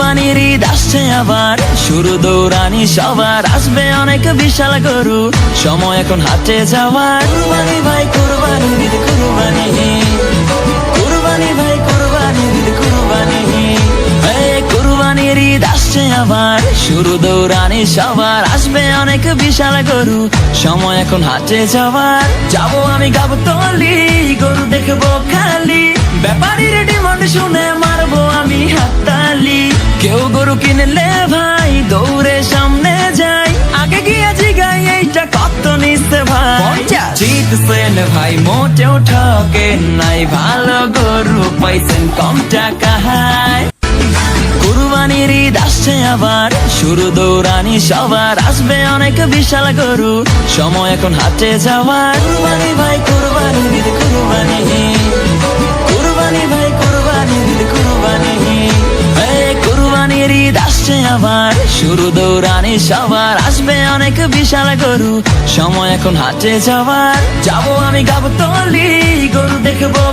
কুরবানির ঈদ আসছে আবার, শুরু দৌড়ানি সবার, আসবে অনেক বিশাল গরু, সময় এখন হাটে যাওয়ার। কুরবানি ভাই কুরবানি ঈদ কুরবানি, কুরবানি ভাই কুরবানি ঈদ কুরবানি। কুরবানির ঈদ আসছে আবার, শুরু দৌড়ানি সবার, আসবে অনেক বিশাল গরু, সময় এখন হাটে যাওয়ার। যাবো আমি গাবতলী, গরু দেখবো খালি, ব্যাপারীর ডিমান্ড শুনে মারবো আমি হাততালি। কেউ গরু কিনলে ভাই দৌড়ে সামনে যাই, আগে গিয়ে জিগাই এইটা কত নিচ্ছে ভাই। জিতছেন ভাই মোটেও ঠকেন নাই, ভালো গরু পাইছেন কম টাকায়। কুরবানির ঈদ আসছে আবার, শুরু দৌড়ানি সবার, আসবে অনেক বিশাল গরু, সময় এখন হাটে যাওয়ার। কুরবানি ভাই কুরবানি ঈদ কুরবানি, কুরবানি ভাই কুরবানি ঈদ কুরবানি। কুরবানির ঈদ আসছে আবার, শুরু দৌড়ানি সবার, আসবে অনেক বিশাল গরু, সময় এখন হাটে যাওয়ার। যাবো আমি গাবতলী, গরু দেখবো